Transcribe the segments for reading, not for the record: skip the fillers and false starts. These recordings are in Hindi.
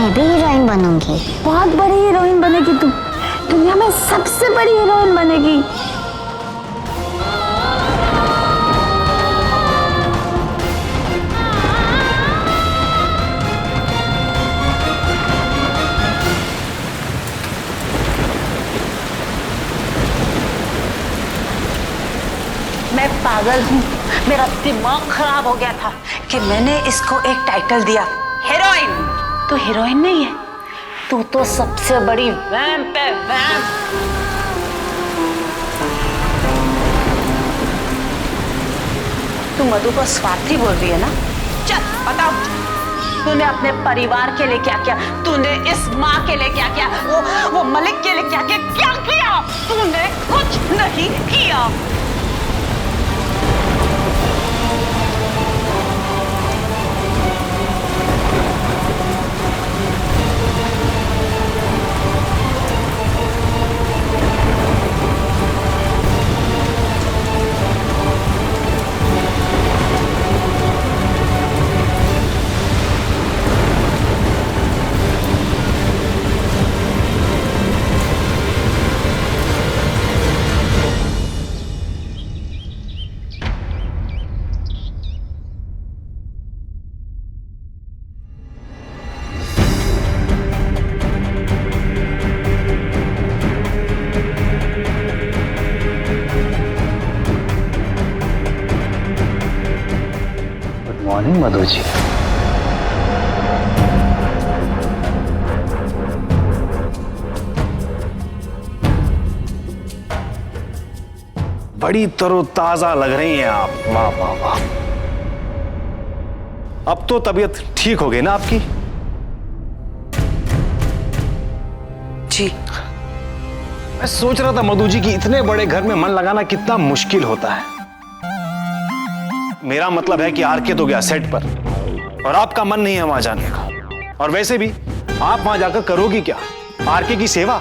मैं भी हीरोइन बनूंगी। बहुत बड़ी हीरोइन बनेगी तू, दुनिया में सबसे बड़ी हीरोइन बनेगी। मैं पागल हूँ, मेरा दिमाग खराब हो गया था कि मैंने इसको एक टाइटल दिया हीरोइन। तो हीरोइन नहीं है, तू तो सबसे बड़ी वैम्प है, वैम्प। तू मधु को स्वार्थी बोल रही है ना? चल बताओ, तूने अपने परिवार के लिए क्या किया? तूने इस माँ के लिए क्या किया? वो मलिक के लिए क्या किया? क्या किया? तूने कुछ नहीं किया। मॉर्निंग मधु जी। बड़ी तरोताजा लग रही हैं आप। वाह वाह वाह। अब तो तबीयत ठीक हो गई ना आपकी? जी। मैं सोच रहा था मधु जी कि इतने बड़े घर में मन लगाना कितना मुश्किल होता है। मेरा मतलब है कि आरके तो गया सेट पर और आपका मन नहीं है वहां जाने का। और वैसे भी आप वहां जाकर करोगी क्या? आरके की सेवा?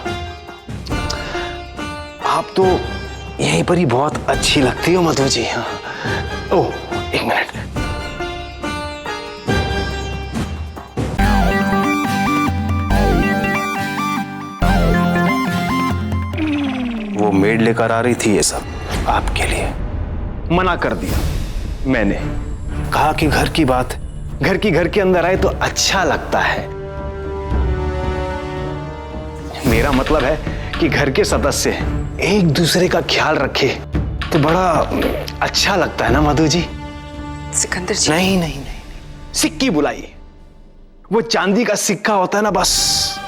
आप तो यहीं पर ही बहुत अच्छी लगती हो मधु जी। हाँ। ओह, एक मिनट। वो मेड लेकर आ रही थी ये सब आपके लिए। मना कर दिया मैंने, कहा कि घर की बात घर के अंदर आए तो अच्छा लगता है। मेरा मतलब है कि घर के सदस्य एक दूसरे का ख्याल रखे तो बड़ा अच्छा लगता है ना मधु जी? सिकंदर जी। नहीं नहीं नहीं, सिक्की बुलाइए। वो चांदी का सिक्का होता है ना, बस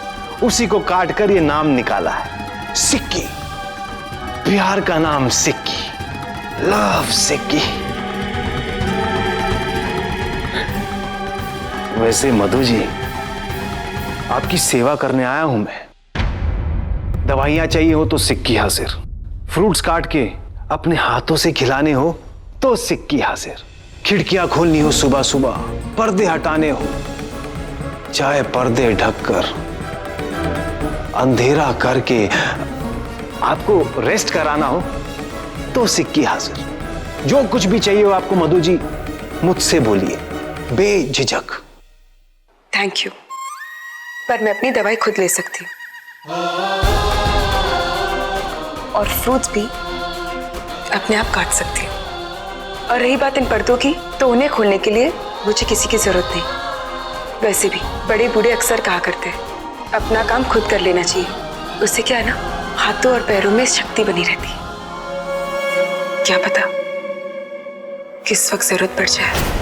उसी को काट कर ये नाम निकाला है, सिक्की। प्यार का नाम सिक्की, लव सिक्की। वैसे मधु जी, आपकी सेवा करने आया हूं मैं। दवाइयां चाहिए हो तो सिक्की हाजिर, फ्रूट्स काट के अपने हाथों से खिलाने हो तो सिक्की हाजिर, खिड़कियां खोलनी हो सुबह सुबह, पर्दे हटाने हो, चाहे पर्दे ढककर अंधेरा करके आपको रेस्ट कराना हो तो सिक्की हाजिर। जो कुछ भी चाहिए हो आपको मधु जी, मुझसे बोलिए बेझिझक। थैंक यू, पर मैं अपनी दवाई खुद ले सकती हूँ और फ्रूट्स भी अपने आप काट सकती हूँ। और रही बात इन पर्दों की, तो उन्हें खोलने के लिए मुझे किसी की जरूरत नहीं। वैसे भी बड़े बूढ़े अक्सर कहा करते हैं अपना काम खुद कर लेना चाहिए। उससे क्या है ना, हाथों और पैरों में शक्ति बनी रहती है। क्या पता किस वक्त जरूरत पड़ जाए।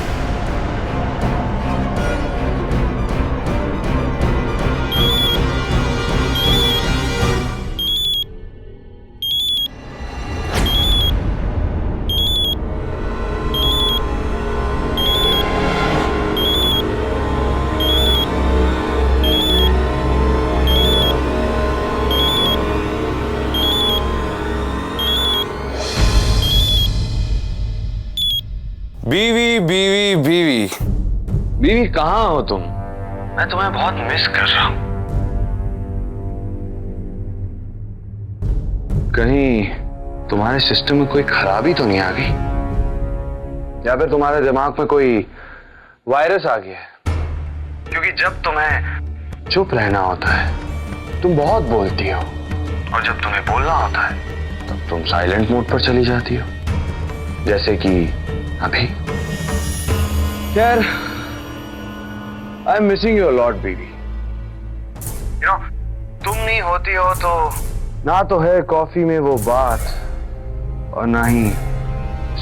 बीवी बीवी बीवी बीवी, कहां हो तुम? मैं तुम्हें बहुत मिस कर रहा हूं। कहीं तुम्हारे सिस्टम में कोई खराबी तो नहीं आ गई, या फिर तुम्हारे दिमाग में कोई वायरस आ गया है? क्योंकि जब तुम्हें चुप रहना होता है। तुम बहुत बोलती हो और जब तुम्हें बोलना होता है तब तुम साइलेंट मोड पर चली जाती हो, जैसे कि अभी। यार, I am missing you a lot baby. You know, तुम नहीं होती हो तो ना तो है कॉफी में वो बात और ना ही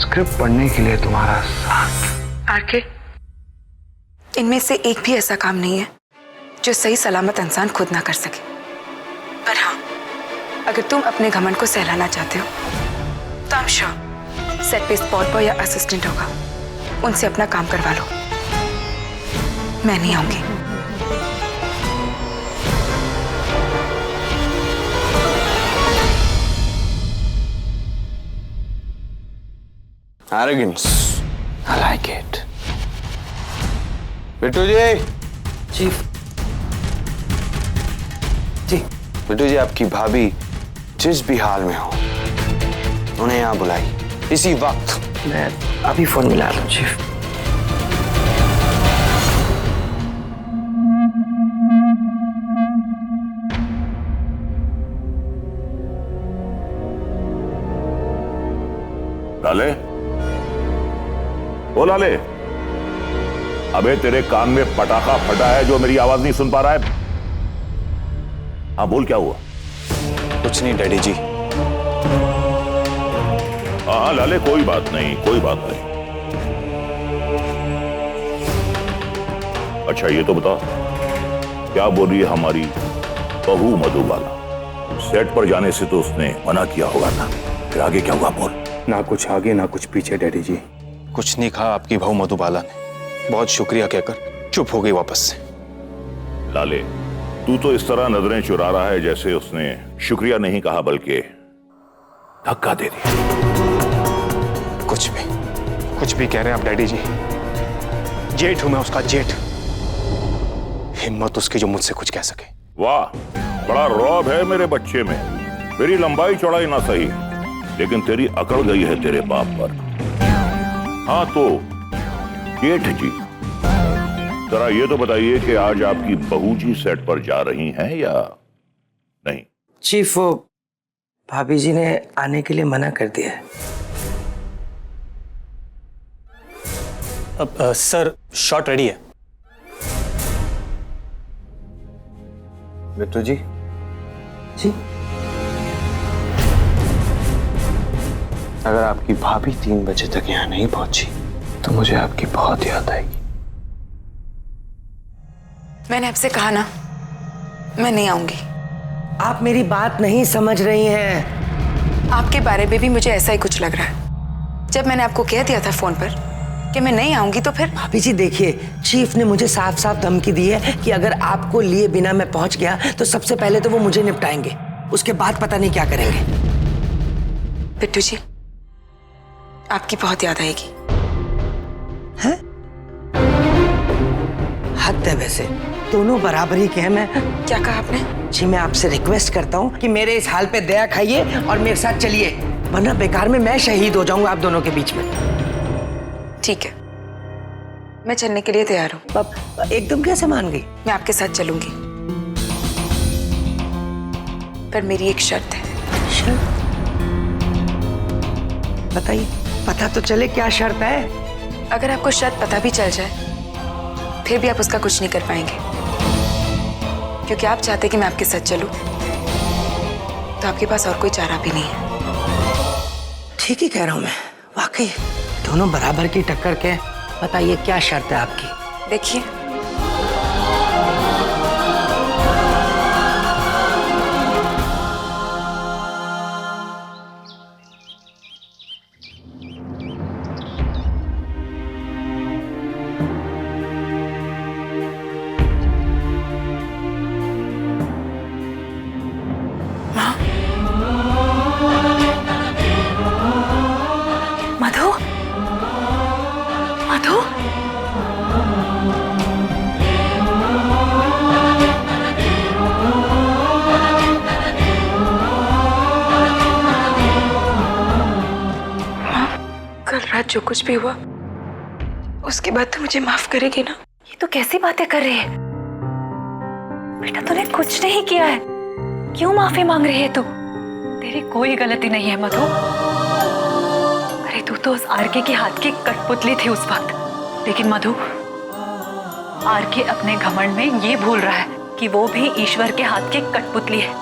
स्क्रिप्ट पढ़ने के लिए तुम्हारा साथ। आरके, इनमें से एक भी ऐसा काम नहीं है जो सही सलामत इंसान खुद ना कर सके। पर हाँ, अगर तुम अपने घमंड को सहलाना चाहते हो तो आई एम श्योर सेट पे स्पॉट बॉय या असिस्टेंट होगा, उनसे अपना काम करवा लो। मैं नहीं आऊंगी। Arrogance. I like it. Bittu ji. Chief ji. Bittu ji, आपकी भाभी जिस भी हाल में हो उन्हें यहाँ बुलाई इसी वक्त। मैं अभी फोन मिला रहा हूँ चीफ। लाले, ओ लाले, अबे तेरे कान में पटाखा फटा है जो मेरी आवाज नहीं सुन पा रहा है? हाँ बोल, क्या हुआ? कुछ नहीं डैडी जी। हाँ लाले, कोई बात नहीं, कोई बात नहीं। अच्छा ये तो बता, क्या बोल रही है हमारी बहू मधुबाला? सेट पर जाने से तो उसने मना किया होगा ना, फिर आगे क्या हुआ बोल। ना कुछ आगे ना कुछ पीछे डैडी जी। कुछ नहीं कहा आपकी बहू मधुबाला ने, बहुत शुक्रिया कहकर चुप हो गई वापस से। लाले, तू तो इस तरह नजरें चुरा रहा है जैसे उसने शुक्रिया नहीं कहा बल्कि धक्का दे दिया। कुछ भी कह रहे हैं आप डैडी जी। जेठ हूं मैं उसका, जेठ। हिम्मत उसकी जो मुझसे कुछ कह सके। वाह, बड़ा रौब है मेरे बच्चे में। मेरी लंबाई चौड़ाई ना सही, लेकिन तेरी अकड़ गई है तेरे बाप पर। हाँ तो जेठ जी, जरा ये तो बताइए कि आज आपकी बहू जी सेट पर जा रही हैं या नहीं? चीफ, वो भाभी जी ने आने के लिए मना कर दिया है। अब सर, शॉट रेडी है। बिट्टू जी। जी। अगर आपकी भाभी 3 बजे तक यहाँ नहीं पहुंची तो मुझे आपकी बहुत याद आएगी। मैंने आपसे कहा ना, मैं नहीं आऊंगी। आप मेरी बात नहीं समझ रही हैं। आपके बारे में भी मुझे ऐसा ही कुछ लग रहा है। जब मैंने आपको कह दिया था फोन पर कि मैं नहीं आऊंगी तो फिर। भाभी जी देखिए, चीफ ने मुझे साफ साफ धमकी दी है कि अगर आपको लिए बिना मैं पहुंच गया तो सबसे पहले तो वो मुझे निपटाएंगे, उसके बाद पता नहीं क्या करेंगे। बिट्टू जी, आपकी बहुत याद आएगी। हैं? हद है वैसे, दोनों बराबरी के हैं। मैं क्या कहा आपने? जी, मैं आपसे रिक्वेस्ट करता हूँ कि मेरे इस हाल पे दया खाइए और मेरे साथ चलिए, वरना बेकार में मैं शहीद हो जाऊंगा आप दोनों के बीच में। ठीक है, मैं चलने के लिए तैयार हूँ। अब एकदम कैसे मान गई? मैं आपके साथ चलूंगी, पर मेरी एक शर्त है। शर्त? बताइए, पता तो चले क्या शर्त है। अगर आपको शर्त पता भी चल जाए फिर भी आप उसका कुछ नहीं कर पाएंगे, क्योंकि आप चाहते कि मैं आपके साथ चलूं, तो आपके पास और कोई चारा भी नहीं है। ठीक ही कह रहा हूं मैं, वाकई दोनों बराबर की टक्कर के। बताइए क्या शर्त है आपकी? देखिए, मधु, मधु, कल रात जो कुछ भी हुआ उसके बाद तो मुझे माफ करेगी ना? ये तो कैसी बातें कर रही है? बेटा तूने कुछ नहीं किया है, क्यों माफी मांग रही है तू? तेरी कोई गलती नहीं है मधु। अरे तू तो उस आरके के हाथ की कठपुतली थी उस वक्त। लेकिन मधु, आरके अपने घमंड में ये भूल रहा है कि वो भी ईश्वर के हाथ की कठपुतली है,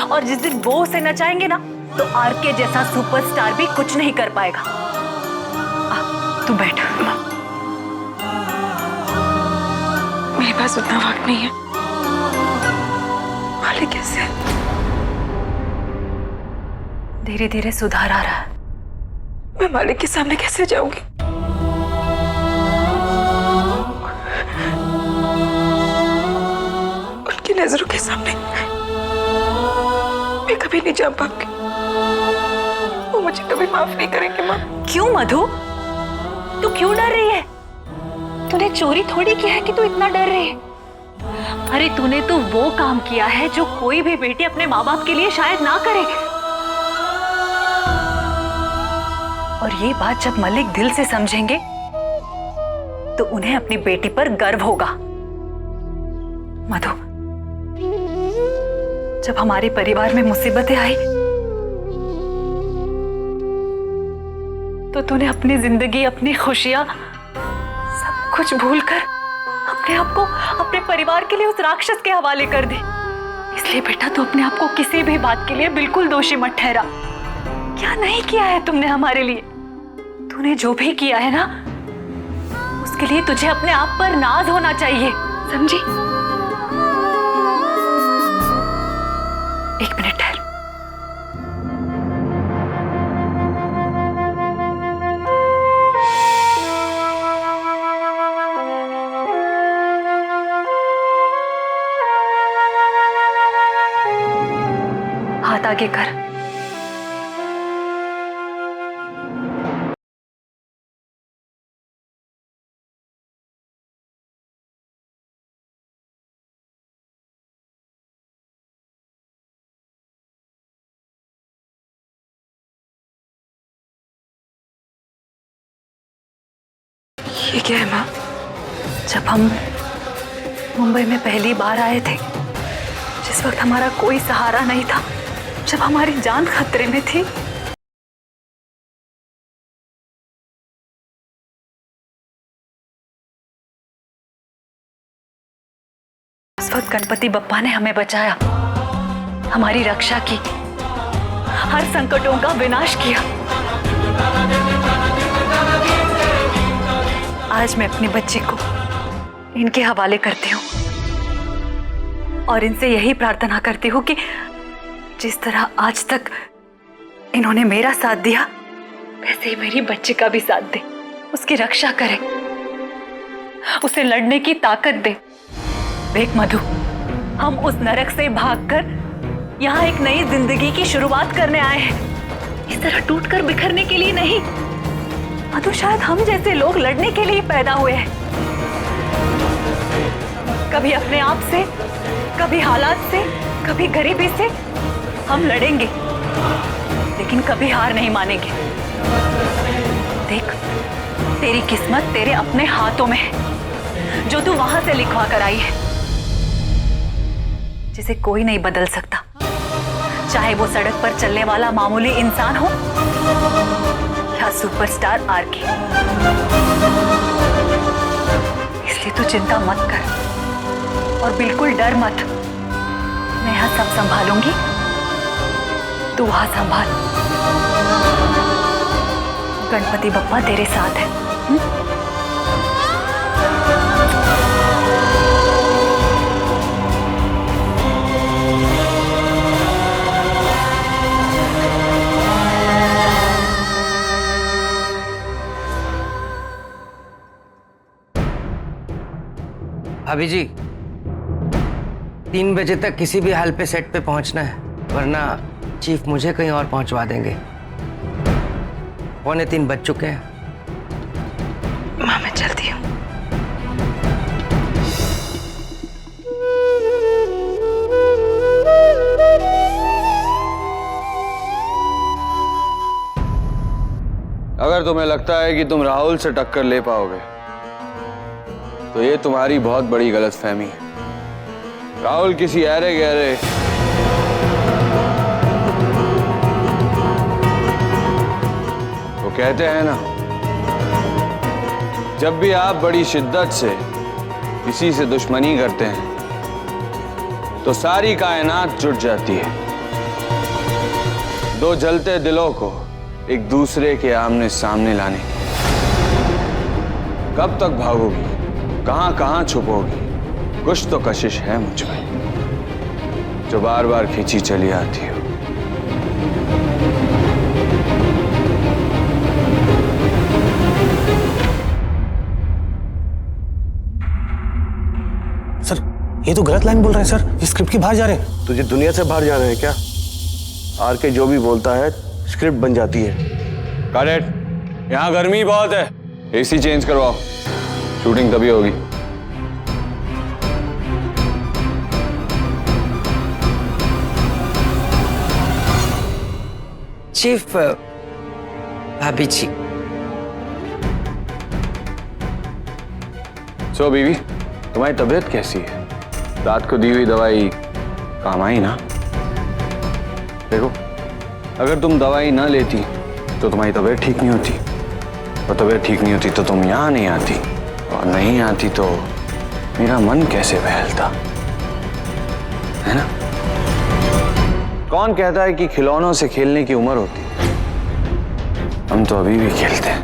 और जिस दिन वो उसे नचाएंगे ना, तो आरके जैसा सुपरस्टार भी कुछ नहीं कर पाएगा। तू बैठ। मेरे पास उतना वक्त नहीं है। मालिक कैसे? धीरे धीरे सुधार आ रहा है। मैं मालिक के सामने कैसे जाऊंगी? उनकी नजरों के सामने मैं कभी नहीं जा पाऊंगी। वो मुझे कभी माफ नहीं करेंगे माँ। क्यों मधु, तू क्यों डर रही है? तूने चोरी थोड़ी किया है कि तू इतना डर रही है। अरे तूने तो वो काम किया है जो कोई भी बेटी अपने माँ बाप के लिए शायद ना करे। और ये बात जब मलिक दिल से समझेंगे तो उन्हें अपनी बेटी पर गर्व होगा। मधु, जब हमारे परिवार में मुसीबतें आई तो तूने अपनी जिंदगी, अपनी खुशियां, सब कुछ भूलकर अपने आप को अपने परिवार के लिए उस राक्षस के हवाले कर दी। इसलिए बेटा तू अपने आप को किसी भी बात के लिए बिल्कुल दोषी मत ठहरा। क्या नहीं किया है तुमने हमारे लिए? तूने जो भी किया है ना, उसके लिए तुझे अपने आप पर नाज होना चाहिए, समझी? एक मिनट ठहर। हाथ आगे कर। ये क्या है माँ? जब हम मुंबई में पहली बार आए थे, जिस वक्त हमारा कोई सहारा नहीं था, जब हमारी जान खतरे में थी, उस वक्त गणपति बप्पा ने हमें बचाया, हमारी रक्षा की, हर संकटों का विनाश किया। आज मैं अपनी बच्ची को इनके हवाले करती हूँ और इनसे यही प्रार्थना करती हूँ कि जिस तरह आज तक इन्होंने मेरा साथ दिया, वैसे ही मेरी बच्ची का भी साथ दे, उसकी रक्षा करे, उसे लड़ने की ताकत दे। देख मधु, हम उस नरक से भागकर यहाँ एक नई जिंदगी की शुरुआत करने आए हैं, इस तरह टूटकर बिखरने के लिए नहीं। मधु, शायद हम जैसे लोग लड़ने के लिए पैदा हुए हैं, कभी अपने आप से, कभी हालात से, कभी गरीबी से। हम लड़ेंगे लेकिन कभी हार नहीं मानेंगे। देख, तेरी किस्मत तेरे अपने हाथों में है, जो तू वहां से लिखवा कर आई है, जिसे कोई नहीं बदल सकता, चाहे वो सड़क पर चलने वाला मामूली इंसान हो या सुपरस्टार आरके। इसलिए तू चिंता मत कर और बिल्कुल डर मत। मैं यहाँ सब संभालूंगी, तू वहां संभाल। गणपति बप्पा तेरे साथ है। भाभी जी, 3 बजे तक किसी भी हाल पे सेट पे पहुंचना है, वरना चीफ मुझे कहीं और पहुंचवा देंगे। 2:45 बज चुके हैं। माँ, मैं चलती हूँ। अगर तुम्हें लगता है कि तुम राहुल से टक्कर ले पाओगे तो ये तुम्हारी बहुत बड़ी गलतफहमी है। राहुल किसी अरे गहरे वो कहते हैं ना, जब भी आप बड़ी शिद्दत से किसी से दुश्मनी करते हैं तो सारी कायनात जुट जाती है। दो जलते दिलों को एक दूसरे के आमने सामने लाने। कब तक भागोगी, कहां कहां छुपोगी? कुछ तो कशिश है मुझ में जो बार बार खींची चली आती हो। सर ये तो गलत लाइन बोल रहे हैं सर, ये स्क्रिप्ट के बाहर जा रहे हैं। तुझे दुनिया से बाहर जाना है क्या? आर के जो भी बोलता है स्क्रिप्ट बन जाती है। करेक्ट, यहाँ गर्मी बहुत है, एसी चेंज करवाओ, शूटिंग तभी होगी। चीफ, भाभी जी। सो बीवी, तुम्हारी तबीयत कैसी है? रात को दी हुई दवाई काम आई ना? देखो, अगर तुम दवाई ना लेती तो तुम्हारी तबीयत ठीक नहीं होती, और तबीयत ठीक नहीं होती तो तुम यहाँ नहीं आती, और नहीं आती तो मेरा मन कैसे बहलता, है ना? कौन कहता है कि खिलौनों से खेलने की उम्र होती है? हम तो अभी भी खेलते हैं।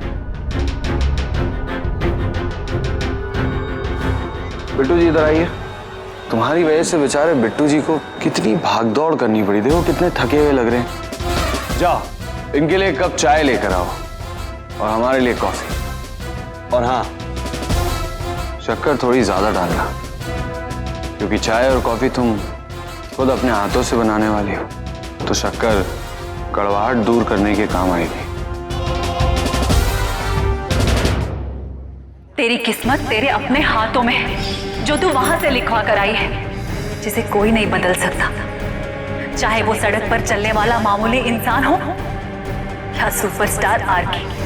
बिट्टू जी इधर आइए। तुम्हारी वजह से बेचारे बिट्टू जी को कितनी भागदौड़ करनी पड़ी, देखो कितने थके हुए लग रहे हैं। जाओ इनके लिए एक कप चाय लेकर आओ, और हमारे लिए कॉफी। और हाँ, शक्कर थोड़ी ज्यादा डालना, क्योंकि चाय और कॉफी तुम खुद अपने हाथों से बनाने वाली हो, तो शक्कर कड़वाहट दूर करने के काम आएगी। तेरी किस्मत तेरे अपने हाथों में है, जो तू वहां से लिखवा कर आई है, जिसे कोई नहीं बदल सकता, चाहे वो सड़क पर चलने वाला मामूली इंसान हो या सुपरस्टार आरके।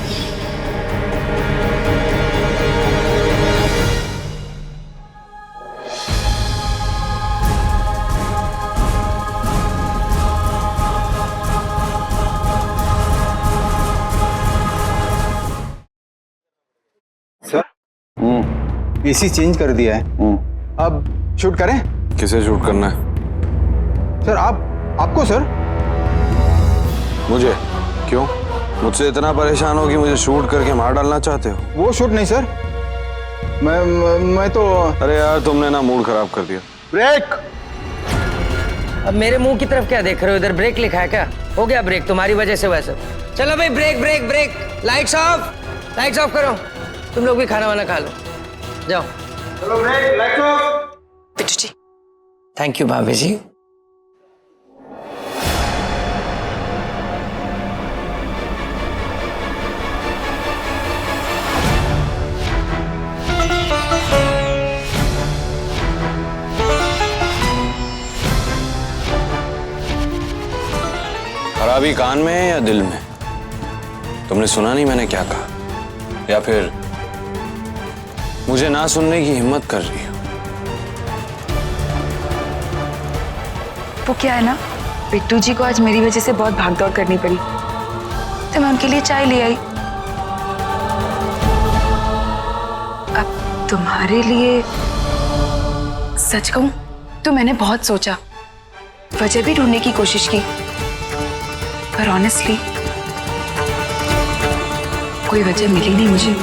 एसी चेंज कर दिया है, अब शूट करें? किसे शूट करना है? सर आपको सर। मुझे? क्यों? मुझसे इतना परेशान हो कि मुझे शूट करके मार डालना चाहते हो? वो शूट नहीं सर, मैं तो। अरे यार तुमने ना मूड खराब कर दिया। ब्रेक। अब मेरे मुंह की तरफ क्या देख रहे हो? इधर ब्रेक लिखा है क्या? हो गया ब्रेक तुम्हारी वजह से वैसे। चलो भाई break break break, lights off करो। तुम लोग भी खाना वाना खा लो, जाओ। चलो break, lights off. Bittu ji, thank you भाभी जी। खराबी कान में है या दिल में? तुमने सुना नहीं मैंने क्या कहा? या फिर मुझे ना सुनने की हिम्मत कर रही हो? वो क्या है ना, बिट्टू जी को आज मेरी वजह से बहुत भागदौड़ करनी पड़ी, तो मैं उनके लिए चाय ले आई। अब तुम्हारे लिए सच कहूं तो मैंने बहुत सोचा, वजह भी ढूंढने की कोशिश की, पर ऑनेस्टली कोई वजह मिली नहीं मुझे।